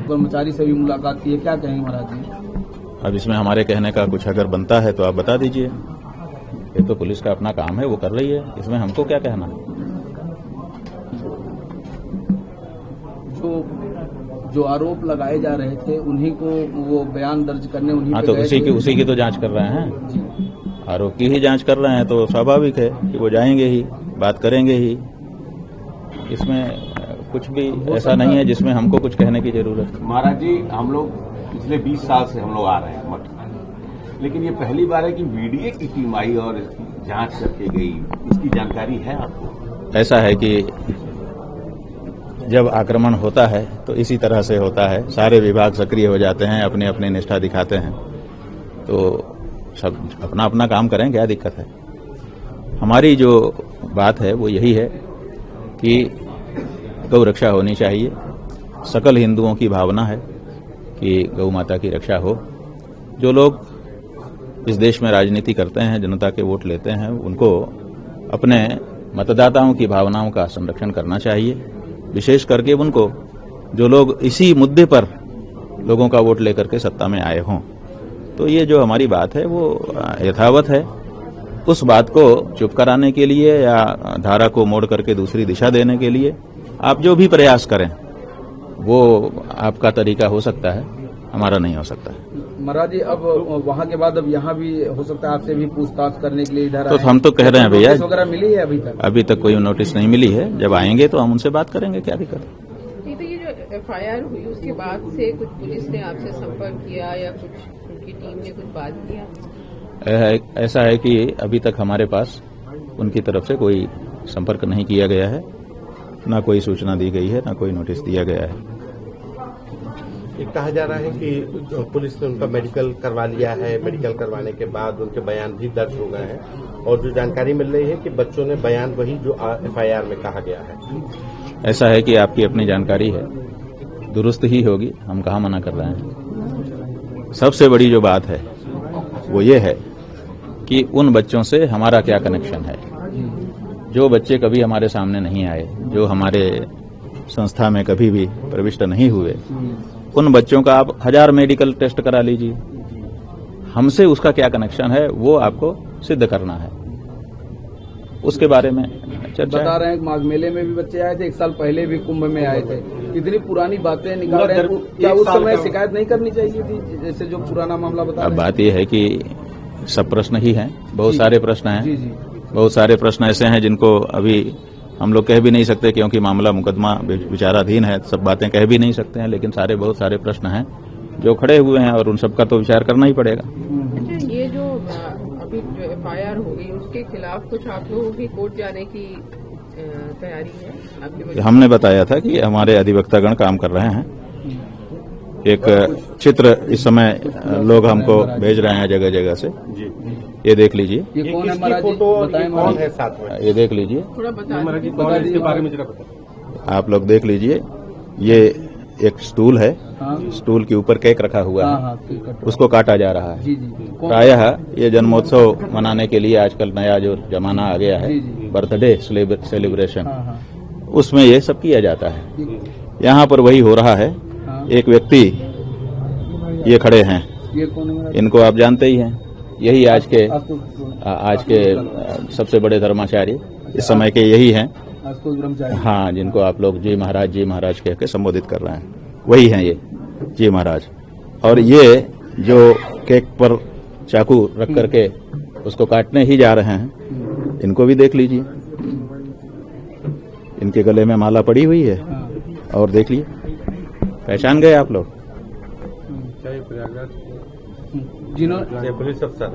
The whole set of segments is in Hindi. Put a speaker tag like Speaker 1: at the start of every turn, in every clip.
Speaker 1: कर्मचारी से भी मुलाकात की है, क्या कहेंगे महाराज जी?
Speaker 2: अब इसमें हमारे कहने का कुछ अगर बनता है तो आप बता दीजिए। ये तो पुलिस का अपना काम है, वो कर रही है, इसमें हमको क्या कहना।
Speaker 1: जो आरोप लगाए जा रहे थे उन्हीं को वो बयान दर्ज करने उन्हीं
Speaker 2: हाँ,
Speaker 1: पे
Speaker 2: तो
Speaker 1: गए
Speaker 2: उसी की तो जांच कर रहे हैं। आरोप की ही जांच कर रहे हैं, तो स्वाभाविक है कि वो जाएंगे ही, बात करेंगे ही। इसमें कुछ भी ऐसा नहीं है जिसमें हमको कुछ कहने की जरूरत है।
Speaker 3: महाराज जी, हम लोग पिछले 20 साल से हम लोग आ रहे हैं मठ, लेकिन ये पहली बार है कि वीडियो की टीम आई और जांच करके गई। इसकी जानकारी है आपको?
Speaker 2: ऐसा है कि जब आक्रमण होता है तो इसी तरह से होता है, सारे विभाग सक्रिय हो जाते हैं, अपनी अपनी निष्ठा दिखाते हैं, तो सब अपना अपना काम करें, क्या दिक्कत है। हमारी जो बात है वो यही है कि गौ रक्षा होनी चाहिए। सकल हिंदुओं की भावना है कि गौ माता की रक्षा हो। जो लोग इस देश में राजनीति करते हैं, जनता के वोट लेते हैं, उनको अपने मतदाताओं की भावनाओं का संरक्षण करना चाहिए। विशेष करके उनको जो लोग इसी मुद्दे पर लोगों का वोट लेकर के सत्ता में आए हों। तो ये जो हमारी बात है वो यथावत है। उस बात को चुप कराने के लिए या धारा को मोड़ करके दूसरी दिशा देने के लिए आप जो भी प्रयास करें वो आपका तरीका हो सकता है, हमारा नहीं हो सकता है।
Speaker 1: महाराज जी, अब वहाँ के बाद अब यहाँ भी हो सकता है आपसे भी पूछताछ करने के लिए इधर
Speaker 2: तो हम तो कह रहे हैं भैया,
Speaker 1: वगैरह मिली है अभी तक
Speaker 2: कोई नोटिस नहीं मिली है। जब आएंगे तो हम उनसे बात करेंगे, क्या दिक्कत है।
Speaker 4: नहीं, तो ये जो एफआईआर हुई उसके बाद से कुछ पुलिस ने आपसे संपर्क किया या कुछ उनकी टीम ने कुछ बात किया?
Speaker 2: ऐसा है कि अभी तक हमारे पास उनकी तरफ से कोई संपर्क नहीं किया गया है, ना कोई सूचना दी गई है, ना कोई नोटिस दिया गया है।
Speaker 5: ये कहा जा रहा है कि पुलिस ने उनका मेडिकल करवा लिया है, मेडिकल करवाने के बाद उनके बयान भी दर्ज हो गए हैं और जो जानकारी मिल रही है कि बच्चों ने बयान वही जो एफआईआर में कहा गया है।
Speaker 2: ऐसा है कि आपकी अपनी जानकारी है, दुरुस्त ही होगी, हम कहाँ मना कर रहे हैं। सबसे बड़ी जो बात है वो ये है कि उन बच्चों से हमारा क्या कनेक्शन है। जो बच्चे कभी हमारे सामने नहीं आए, जो हमारे संस्था में कभी भी प्रविष्ट नहीं हुए, उन बच्चों का आप 1000 मेडिकल टेस्ट करा लीजिए, हमसे उसका क्या कनेक्शन है वो आपको सिद्ध करना है। उसके बारे में चर्चा
Speaker 1: बता रहे हैं। माघ मेले में भी बच्चे आए थे, 1 साल पहले भी कुंभ में आए थे। इतनी पुरानी बातें निकाल रहे हैं, क्या उस समय शिकायत नहीं करनी चाहिए थी, जैसे जो पुराना मामला बता रहे हैं?
Speaker 2: अब बात यह है कि सब प्रश्न ही हैं, बहुत सारे प्रश्न हैं। बहुत सारे प्रश्न ऐसे हैं जिनको अभी हम लोग कह भी नहीं सकते, क्योंकि मामला मुकदमा विचाराधीन है, सब बातें कह भी नहीं सकते हैं। लेकिन बहुत सारे प्रश्न हैं जो खड़े हुए हैं और उन सबका तो विचार करना ही पड़ेगा।
Speaker 4: अच्छा, ये जो अभी जो एफआईआर हो गई उसके खिलाफ कुछ आप लोगों की कोर्ट जाने की तैयारी है आपकी?
Speaker 2: हमने बताया था कि हमारे अधिवक्तागण काम कर रहे हैं। एक चित्र इस समय लोग हमको भेज रहे हैं जगह जगह से, ये देख लीजिए।
Speaker 1: ये कौन है महाराज जी? बताएं
Speaker 5: कौन है साथ में?
Speaker 2: ये देख लीजिए,
Speaker 4: थोड़ा बता
Speaker 5: इसके बारे में जरा बताइए।
Speaker 2: आप लोग देख लीजिए। ये एक स्टूल है, स्टूल के ऊपर केक रखा हुआ है, उसको काटा जा रहा है। प्रायः ये जन्मोत्सव मनाने के लिए आजकल नया जो जमाना आ गया है, बर्थडे सेलिब्रेशन, उसमें ये सब किया जाता है। यहाँ पर वही हो रहा है। एक व्यक्ति ये खड़े हैं,
Speaker 1: ये कौन है?
Speaker 2: इनको आप जानते ही हैं, यही आज के सबसे बड़े धर्माचार्य इस समय के यही हैं। हाँ, जिनको आप लोग जी महाराज कह के संबोधित कर रहे हैं, वही हैं ये जी महाराज। और ये जो केक पर चाकू रख करके उसको काटने ही जा रहे हैं, इनको भी देख लीजिए। इनके गले में माला पड़ी हुई है, और देख लीजिए, पहचान गए आप लोग?
Speaker 5: पुलिस अफसर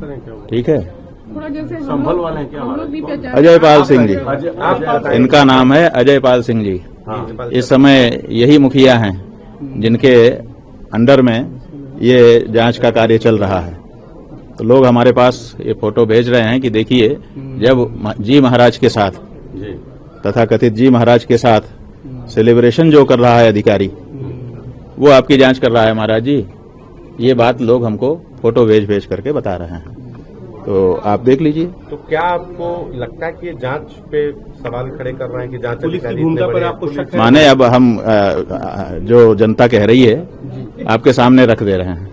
Speaker 5: है क्या?
Speaker 2: ठीक है,
Speaker 4: थोड़ा जैसे
Speaker 5: संभल वाले हैं क्या?
Speaker 4: हम लोग भी पहचान।
Speaker 2: अजय पाल सिंह जी,
Speaker 5: आप
Speaker 2: इनका नाम है अजय पाल सिंह जी। इस समय यही मुखिया हैं जिनके अंडर में ये जांच का कार्य चल रहा है। तो लोग हमारे पास ये फोटो भेज रहे हैं कि देखिए, जब जी महाराज के साथ तथा कथित जी महाराज के साथ सेलिब्रेशन जो कर रहा है अधिकारी, वो आपकी जांच कर रहा है महाराज जी। ये बात लोग हमको फोटो भेज करके बता रहे हैं। तो आप देख लीजिए।
Speaker 5: तो क्या आपको लगता है कि ये जांच पे सवाल खड़े कर रहे हैं कि जांच
Speaker 6: पुलिस की
Speaker 5: अधिकारी
Speaker 6: भूमिका
Speaker 5: इतने
Speaker 6: पर
Speaker 5: बड़े
Speaker 6: आपको
Speaker 5: हैं?
Speaker 6: शक है?
Speaker 2: माने अब हम जो जनता कह रही है आपके सामने रख दे रहे हैं,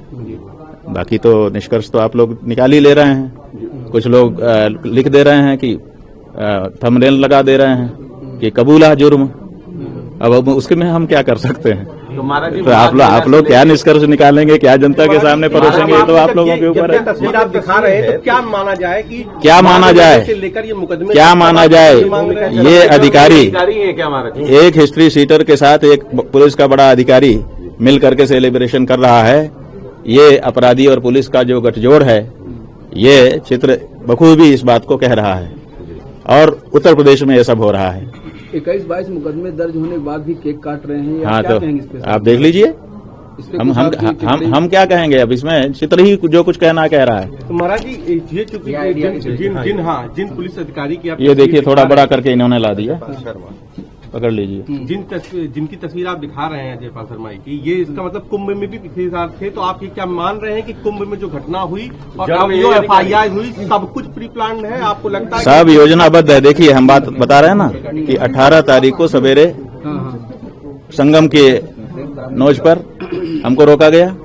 Speaker 2: बाकी तो निष्कर्ष तो आप लोग निकाल ही ले रहे हैं। कुछ लोग लिख दे रहे हैं कि थंबनेल लगा दे रहे हैं कि कबूला जुर्म। अब उसके में हम क्या कर सकते हैं?
Speaker 3: तो महाराज जी,
Speaker 2: तो आप लोग क्या निष्कर्ष निकालेंगे, क्या जनता के सामने परोसेंगे, ये तो आप लोगों के ऊपर
Speaker 6: ये
Speaker 2: है।
Speaker 6: तस्वीर आप दिखा रहे हैं तो क्या माना जाए कि
Speaker 2: क्या माना जाए?
Speaker 6: से लेकर ये मुकदमे
Speaker 2: क्या माना जाए? ये अधिकारी
Speaker 3: है क्या महाराज जी?
Speaker 2: एक हिस्ट्री सीटर के साथ एक पुलिस का बड़ा अधिकारी मिल करके सेलिब्रेशन कर रहा है। ये अपराधी और पुलिस का जो गठजोड़ है, ये चित्र बखूबी इस बात को कह रहा है और उत्तर प्रदेश में ये सब हो रहा है।
Speaker 1: 21-22 मुकदमे दर्ज होने के बाद भी केक काट रहे हैं।
Speaker 2: हाँ,
Speaker 1: क्या
Speaker 2: तो
Speaker 1: कहेंगे इस पे?
Speaker 2: आप देख लीजिए।
Speaker 1: इस पे
Speaker 2: हम
Speaker 1: कुछ
Speaker 2: हम
Speaker 1: आपकी टिप्पणी?
Speaker 2: हम क्या कहेंगे अब इसमें? चित्र ही जो कुछ कहना कह रहा है।
Speaker 6: तो महाराज जी ये चूंकि जिन पुलिस अधिकारी की आप
Speaker 2: ये देखिए
Speaker 6: तस्वीर
Speaker 2: थोड़ा
Speaker 6: दिखा
Speaker 2: बड़ा
Speaker 6: रहे
Speaker 2: करके इन्होंने ला दिया,
Speaker 5: शर्मा।
Speaker 2: पकड़ लीजिए।
Speaker 6: हैं, जिनकी तस्वीर आप दिखा रहे हैं जयपाल शर्मा की, ये इसका मतलब कुंभ में भी पिछले साल थे। तो आप ये क्या मान रहे हैं कि कुंभ में जो घटना हुई और
Speaker 3: जब
Speaker 6: अब
Speaker 3: ये
Speaker 6: जो
Speaker 3: अधिकारी-
Speaker 6: FIR हुई सब कुछ प्री प्लान है? आपको लगता है
Speaker 2: सब योजनाबद्ध है। देखिए हम बात बता रहे हैं ना कि 18 तारीख को सवेरे
Speaker 1: हाँ, हाँ।
Speaker 2: संगम के नोच पर हमको रोका गया।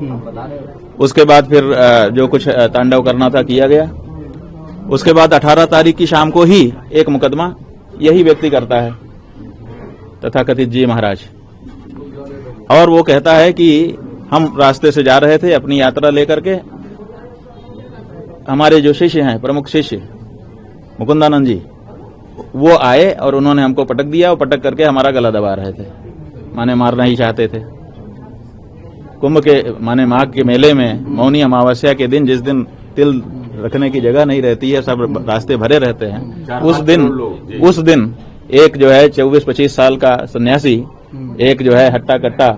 Speaker 2: उसके बाद फिर जो कुछ तांडव करना था किया गया। उसके बाद 18 तारीख की शाम को ही एक मुकदमा यही व्यक्ति करता है, तथाकथित जी महाराज, और वो कहता है कि हम रास्ते से जा रहे थे अपनी यात्रा लेकर के। हमारे जो शिष्य हैं, प्रमुख शिष्य मुकुंदानंद जी, वो आए और उन्होंने हमको पटक दिया और पटक करके हमारा गला दबा रहे थे, माने मारना ही चाहते थे। कुंभ के माने माघ के मेले में मौनी अमावस्या के दिन, जिस दिन तिल रखने की जगह नहीं रहती है, सब रास्ते भरे रहते हैं, उस दिन एक जो है 24-25 साल का सन्यासी, एक जो है हट्टा कट्टा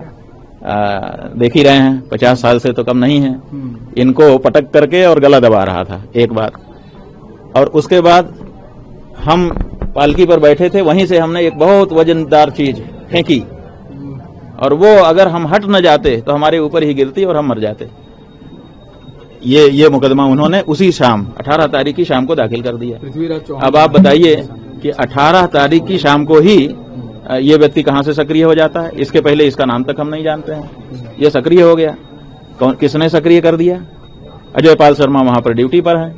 Speaker 2: देख ही रहे हैं, 50 साल से तो कम नहीं है, इनको पटक करके और गला दबा रहा था एक बार। और उसके बाद हम पालकी पर बैठे थे, वहीं से हमने एक बहुत वजनदार चीज फेंकी और वो अगर हम हट न जाते तो हमारे ऊपर ही गिरती और हम मर जाते। ये मुकदमा उन्होंने उसी शाम 18 तारीख की शाम को दाखिल कर दिया।
Speaker 1: पृथ्वीराज चौहान।
Speaker 2: अब आप बताइए कि 18 तारीख की शाम को ही ये व्यक्ति कहां से सक्रिय हो जाता है? इसके पहले इसका नाम तक हम नहीं जानते हैं। ये सक्रिय हो गया, किसने सक्रिय कर दिया? अजय पाल शर्मा वहां पर ड्यूटी पर है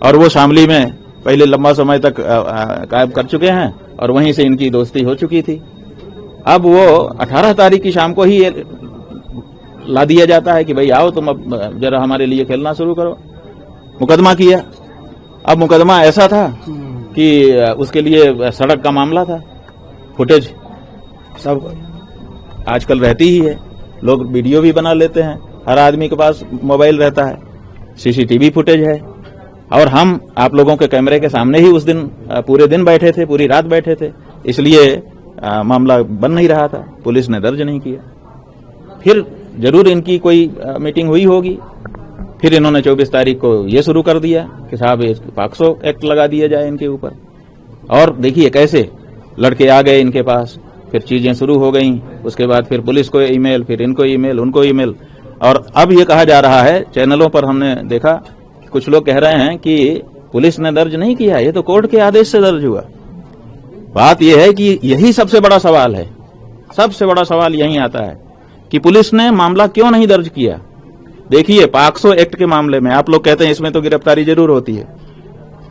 Speaker 2: और वो शामली में पहले लंबा समय तक कायम कर चुके हैं और वहीं से इनकी दोस्ती हो चुकी थी। अब वो 18 तारीख की शाम को ही ला दिया जाता है कि भाई आओ तुम अब जरा हमारे लिए खेलना शुरू करो। मुकदमा किया। अब मुकदमा ऐसा था कि उसके लिए सड़क का मामला था, फुटेज सब आजकल रहती ही है, लोग वीडियो भी बना लेते हैं, हर आदमी के पास मोबाइल रहता है, सीसीटीवी फुटेज है। और हम आप लोगों के कैमरे के सामने ही उस दिन पूरे दिन बैठे थे, पूरी रात बैठे थे, इसलिए मामला बन नहीं रहा था, पुलिस ने दर्ज नहीं किया। फिर जरूर इनकी कोई मीटिंग हुई होगी, फिर इन्होंने 24 तारीख को ये शुरू कर दिया कि साहब पॉक्सो एक्ट लगा दिया जाए इनके ऊपर। और देखिए कैसे लड़के आ गए इनके पास, फिर चीजें शुरू हो गई। उसके बाद फिर पुलिस को ईमेल, फिर इनको ईमेल, उनको ईमेल। और अब ये कहा जा रहा है, चैनलों पर हमने देखा, कुछ लोग कह रहे हैं कि पुलिस ने दर्ज नहीं किया, ये तो कोर्ट के आदेश से दर्ज हुआ। बात यह है कि यही सबसे बड़ा सवाल है, सबसे बड़ा सवाल यही आता है कि पुलिस ने मामला क्यों नहीं दर्ज किया। देखिए पॉक्सो एक्ट के मामले में आप लोग कहते हैं इसमें तो गिरफ्तारी जरूर होती है,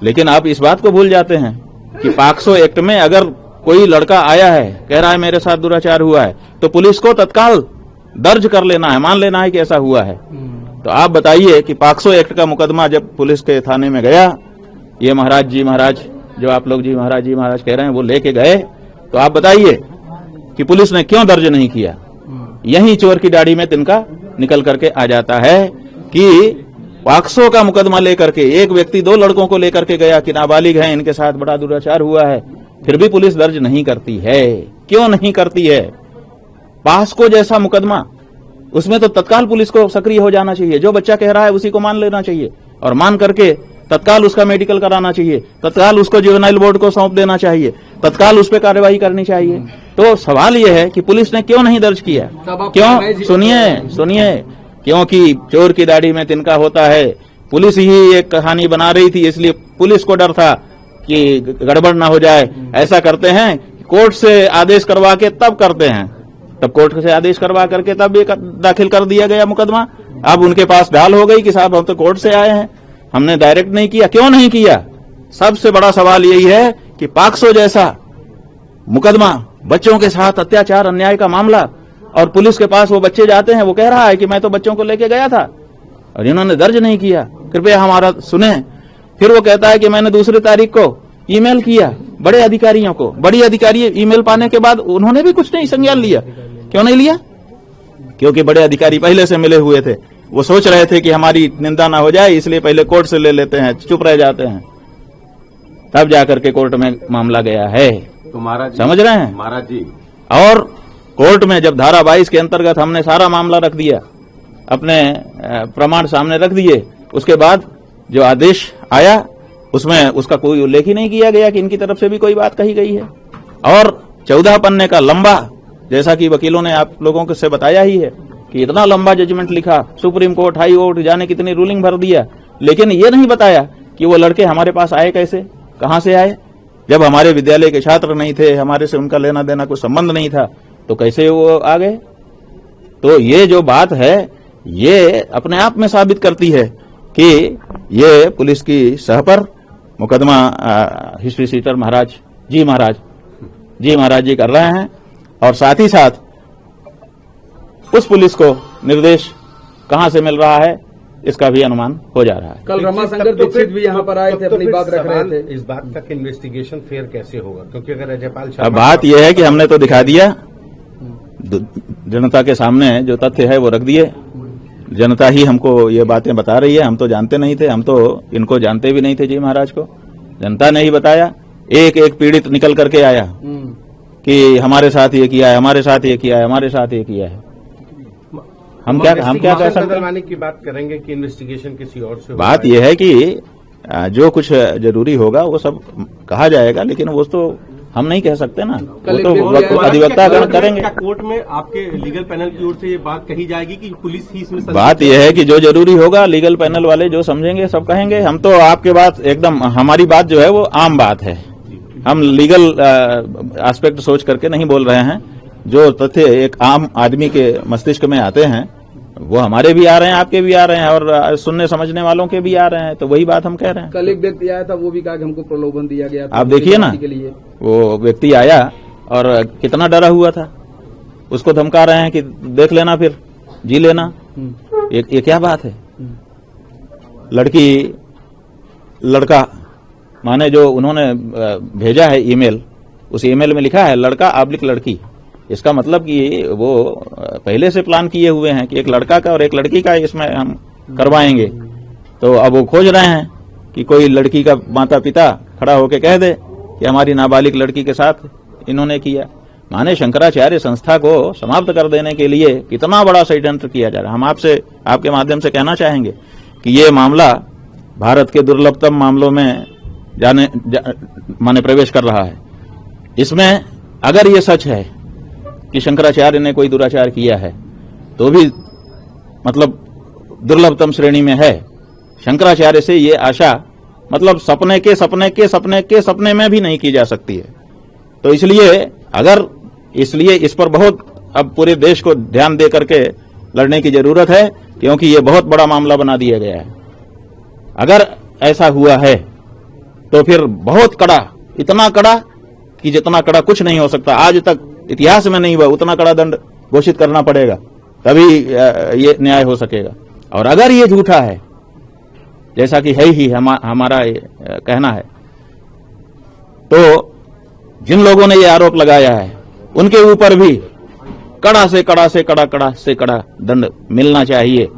Speaker 2: लेकिन आप इस बात को भूल जाते हैं कि पॉक्सो एक्ट में अगर कोई लड़का आया है, कह रहा है मेरे साथ दुराचार हुआ है, तो पुलिस को तत्काल दर्ज कर लेना है, मान लेना है कि ऐसा हुआ है। तो आप बताइए कि पॉक्सो एक्ट का मुकदमा जब पुलिस के थाने में गया, ये महाराज जी महाराज जो आप लोग जी महाराज कह रहे हैं, वो लेके गए, तो आप बताइए कि पुलिस ने क्यों दर्ज नहीं किया। यही चोर की दाढ़ी में तिनका निकल करके आ जाता है कि पॉक्सो का मुकदमा लेकर के एक व्यक्ति 2 लड़कों को लेकर के गया कि नाबालिग हैं, इनके साथ बड़ा दुराचार हुआ है, फिर भी पुलिस दर्ज नहीं करती है। क्यों नहीं करती है? पॉक्सो जैसा मुकदमा, उसमें तो तत्काल पुलिस को सक्रिय हो जाना चाहिए, जो बच्चा कह रहा है उसी को मान लेना चाहिए और मान करके तत्काल उसका मेडिकल कराना चाहिए, तत्काल उसको जुवेनाइल बोर्ड को सौंप देना चाहिए, तत्काल उस पर कार्रवाई करनी चाहिए। तो सवाल यह है कि पुलिस ने क्यों नहीं दर्ज किया? क्यों? सुनिए, क्योंकि चोर की दाढ़ी में तिनका होता है पुलिस ही एक कहानी बना रही थी, इसलिए पुलिस को डर था कि गड़बड़ ना हो जाए। ऐसा करते हैं, कोर्ट से आदेश करवा के तब करते हैं, तब कोर्ट से आदेश करवा करके तब ये दाखिल कर दिया गया मुकदमा। अब उनके पास ढाल हो गई कि साहब हम तो कोर्ट से आए हैं, हमने डायरेक्ट नहीं किया। क्यों नहीं किया? सबसे बड़ा सवाल यही है कि पॉक्सो जैसा मुकदमा, बच्चों के साथ अत्याचार अन्याय का मामला, और पुलिस के पास वो बच्चे जाते हैं, वो कह रहा है कि मैं तो बच्चों को लेके गया था, और इन्होंने दर्ज नहीं किया, कृपया हमारा सुने। फिर वो कहता है कि मैंने दूसरी तारीख को ईमेल किया बड़े अधिकारियों को। बड़ी अधिकारी ईमेल पाने के बाद उन्होंने भी कुछ नहीं संज्ञान लिया। क्यों नहीं लिया? क्योंकि बड़े अधिकारी पहले से मिले हुए थे, वो सोच रहे थे कि हमारी निंदा ना हो जाए, इसलिए पहले कोर्ट से ले लेते हैं, चुप रह जाते हैं, तब जाकर के कोर्ट में मामला गया है।
Speaker 3: तो महाराज
Speaker 2: समझ रहे हैं?
Speaker 3: महाराज जी,
Speaker 2: और कोर्ट में जब धारा 22 के अंतर्गत हमने सारा मामला रख दिया, अपने प्रमाण सामने रख दिए, उसके बाद जो आदेश आया उसमें उसका कोई उल्लेख ही नहीं किया गया कि इनकी तरफ से भी कोई बात कही गई है। और 14 पन्ने का लंबा, जैसा कि वकीलों ने आप लोगों को से बताया ही है कि इतना लंबा जजमेंट लिखा, सुप्रीम कोर्ट, हाई कोर्ट, जाने कितनी रूलिंग भर दिया, लेकिन ये नहीं बताया कि वो लड़के हमारे पास आए कैसे, कहां से आए। जब हमारे विद्यालय के छात्र नहीं थे, हमारे से उनका लेना देना कोई संबंध नहीं था, तो कैसे वो आ गए? तो ये जो बात है, ये अपने आप में साबित करती है कि ये पुलिस की सह पर मुकदमा हिस्ट्री सीटर महाराज जी कर रहे हैं, और साथ ही साथ उस पुलिस को निर्देश कहां से मिल रहा है इसका भी अनुमान हो जा रहा है।
Speaker 1: कल रमाशंकर दीक्षित भी यहाँ पर आए थे, अपनी बात रख रहे थे।
Speaker 5: इस बात का इन्वेस्टिगेशन फेयर कैसे होगा? क्योंकि अगर अजयपाल
Speaker 2: अब बात यह है कि हमने तो दिखा दिया, जनता के सामने जो तथ्य है वो रख दिए। जनता ही हमको ये बातें बता रही है, हम तो जानते नहीं थे, हम तो इनको जानते भी नहीं थे जी महाराज को। जनता ने ही बताया, एक एक पीड़ित निकल करके आया कि हमारे साथ ये किया है, हमारे साथ ये किया है, हमारे साथ ये किया है। हम क्या कह सकते हैं?
Speaker 5: की बात करेंगे कि इन्वेस्टिगेशन किसी और से?
Speaker 2: बात यह है कि जो कुछ जरूरी होगा वो सब कहा जाएगा, लेकिन वो तो हम नहीं कह सकते ना, वो तो अधिवक्ता करेंगे।
Speaker 6: क्या कोर्ट में आपके लीगल पैनल की ओर से ये बात कही जाएगी कि पुलिस ही इसमें?
Speaker 2: बात यह है कि जो जरूरी होगा लीगल पैनल वाले जो समझेंगे सब कहेंगे। हम तो आपके बात एकदम, हमारी बात जो है वो आम बात है, हम लीगल एस्पेक्ट सोच करके नहीं बोल रहे हैं। जो तथ्य एक आम आदमी के मस्तिष्क में आते हैं वो हमारे भी आ रहे हैं, आपके भी आ रहे हैं, और सुनने समझने वालों के भी आ रहे हैं, तो वही बात हम कह रहे हैं।
Speaker 1: कल एक व्यक्ति आया था, वो भी कहा कि हमको प्रलोभन दिया गया था।
Speaker 2: आप देखिए ना, वो व्यक्ति आया और कितना डरा हुआ था, उसको धमका रहे हैं कि देख लेना, फिर जी लेना। ये क्या बात है? लड़का माने जो उन्होंने भेजा है ईमेल, उस ईमेल में लिखा है लड़का / लड़की। इसका मतलब कि वो पहले से प्लान किए हुए हैं कि एक लड़का का और एक लड़की का इसमें हम करवाएंगे। तो अब वो खोज रहे हैं कि कोई लड़की का माता पिता खड़ा होकर कह दे कि हमारी नाबालिग लड़की के साथ इन्होंने किया। माने शंकराचार्य संस्था को समाप्त कर देने के लिए कितना बड़ा षड्यंत्र किया जा रहा है। हम आपसे, आपके माध्यम से कहना चाहेंगे कि ये मामला भारत के दुर्लभतम मामलों में माने प्रवेश कर रहा है। इसमें अगर ये सच है कि शंकराचार्य ने कोई दुराचार किया है, तो भी मतलब दुर्लभतम श्रेणी में है। शंकराचार्य से ये आशा मतलब सपने में भी नहीं की जा सकती है। तो इसलिए इस पर बहुत अब पूरे देश को ध्यान दे करके लड़ने की जरूरत है, क्योंकि ये बहुत बड़ा मामला बना दिया गया है। अगर ऐसा हुआ है तो फिर बहुत कड़ा, इतना कड़ा कि जितना कड़ा कुछ नहीं हो सकता, आज तक इतिहास में नहीं हुआ, उतना कड़ा दंड घोषित करना पड़ेगा, तभी ये न्याय हो सकेगा। और अगर ये झूठा है, जैसा कि है ही हमारा कहना है, तो जिन लोगों ने ये आरोप लगाया है उनके ऊपर भी कड़ा से कड़ा दंड मिलना चाहिए।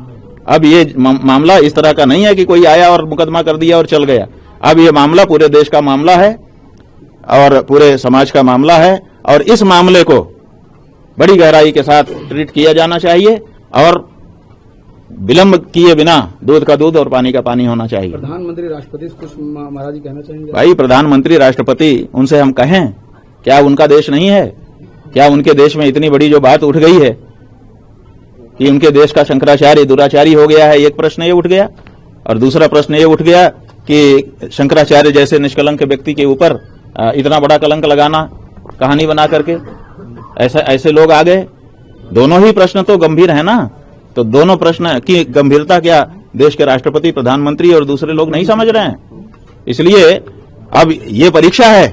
Speaker 2: अब ये मामला इस तरह का नहीं है कि कोई आया और मुकदमा कर दिया और चल गया। अब ये मामला पूरे देश का मामला है और पूरे समाज का मामला है, और इस मामले को बड़ी गहराई के साथ ट्रीट किया जाना चाहिए, और विलंब किए बिना दूध का दूध और पानी का पानी होना चाहिए।
Speaker 1: प्रधानमंत्री राष्ट्रपति से कुछ महाराज जी कहना चाहेंगे?
Speaker 2: भाई, प्रधानमंत्री राष्ट्रपति, उनसे हम कहें, क्या उनका देश नहीं है? क्या उनके देश में इतनी बड़ी जो बात उठ गई है कि उनके देश का शंकराचार्य दुराचारी हो गया है, एक प्रश्न ये उठ गया। और दूसरा प्रश्न ये उठ गया कि शंकराचार्य जैसे निष्कलंक व्यक्ति के ऊपर इतना बड़ा कलंक लगाना कहानी बना करके, ऐसे लोग आ गए। दोनों ही प्रश्न तो गंभीर है ना, तो दोनों प्रश्न की गंभीरता क्या देश के राष्ट्रपति, प्रधानमंत्री और दूसरे लोग नहीं समझ रहे हैं। इसलिए अब ये परीक्षा है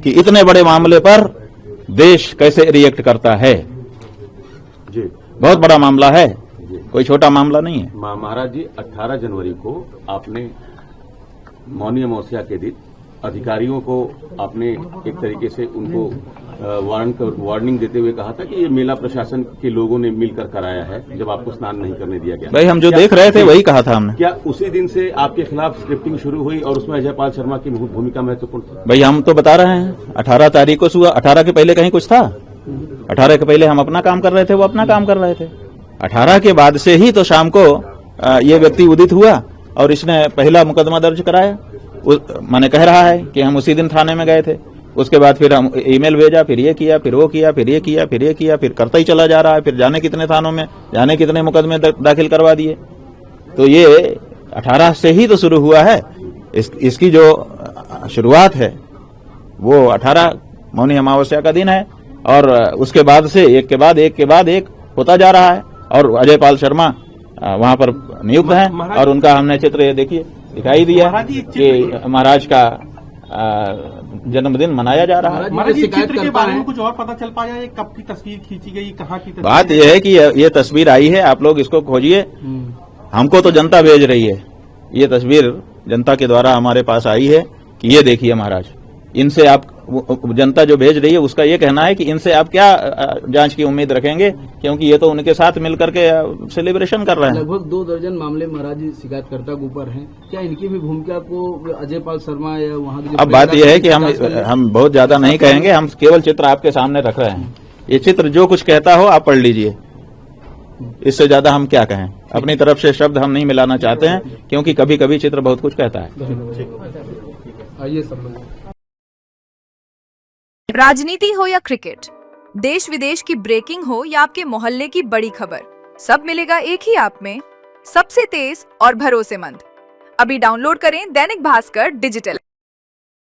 Speaker 2: कि इतने बड़े मामले पर देश कैसे रिएक्ट करता है।
Speaker 3: जी,
Speaker 2: बहुत बड़ा मामला है, कोई छोटा मामला नहीं है।
Speaker 3: महाराज जी, 18 जनवरी को आपने मौनी अमावस्या के दिन अधिकारियों को आपने एक तरीके से उनको वार्निंग देते हुए कहा था कि ये मेला प्रशासन के लोगों ने मिलकर कराया है, जब आपको स्नान नहीं करने दिया गया।
Speaker 2: भाई हम जो देख रहे थे वही कहा था हमने।
Speaker 3: क्या उसी दिन से आपके खिलाफ स्क्रिप्टिंग शुरू हुई और उसमें अजयपाल शर्मा की भूमिका महत्वपूर्ण थी?
Speaker 2: भाई हम तो बता रहे हैं 18 तारीख को सुबह, 18 के पहले कहीं कुछ था? 18 के पहले हम अपना काम कर रहे थे, वो अपना काम कर रहे थे। 18 के बाद से ही तो शाम को ये व्यक्ति उदित हुआ और इसने पहला मुकदमा दर्ज कराया। मैंने कह रहा है कि हम उसी दिन थाने में गए थे, उसके बाद फिर हम ईमेल भेजा, फिर ये किया, फिर वो किया, फिर ये किया, फिर ये किया, फिर करता ही चला जा रहा है। फिर जाने कितने थानों में, जाने कितने मुकदमे दाखिल करवा दिए। तो ये 18 से ही तो शुरू हुआ है। इसकी जो शुरुआत है वो 18 मौनी अमावस्या का दिन है और उसके बाद से एक के बाद एक होता जा रहा है। और अजयपाल शर्मा वहां पर नियुक्त हैं और उनका हमने चित्र ये देखिए दिखाई दिया कि महाराज का जन्मदिन मनाया जा रहा है।
Speaker 6: महाराज, चित्र के बारे में कुछ और पता चल पाया? ये कब की तस्वीर खींची गई, कहाँ की तस्वीर?
Speaker 2: बात यह है कि ये तस्वीर आई है, आप लोग इसको खोजिए। हमको तो जनता भेज रही है, ये तस्वीर जनता के द्वारा हमारे पास आई है कि ये देखिए महाराज, इनसे आप, जनता जो भेज रही है उसका ये कहना है कि इनसे आप क्या जांच की उम्मीद रखेंगे, क्योंकि ये तो उनके साथ मिलकर के सेलिब्रेशन कर रहे हैं।
Speaker 1: लगभग 2 दर्जन मामले महाराज जी शिकायतकर्ता के ऊपर हैं। क्या इनकी भी भूमिका को अजयपाल शर्मा या वहाँ की?
Speaker 2: अब बात यह है कि हम बहुत ज्यादा नहीं कहेंगे, हम केवल चित्र आपके सामने रख रहे हैं। ये चित्र जो कुछ कहता हो आप पढ़ लीजिए, इससे ज्यादा हम क्या कहें। अपनी तरफ से शब्द हम नहीं मिलाना चाहते हैं, क्योंकि कभी कभी चित्र बहुत कुछ कहता है।
Speaker 1: आइए सब लोग।
Speaker 7: राजनीति हो या क्रिकेट, देश विदेश की ब्रेकिंग हो या आपके मोहल्ले की बड़ी खबर, सब मिलेगा एक ही ऐप में, सबसे तेज और भरोसेमंद। अभी डाउनलोड करें दैनिक भास्कर डिजिटल।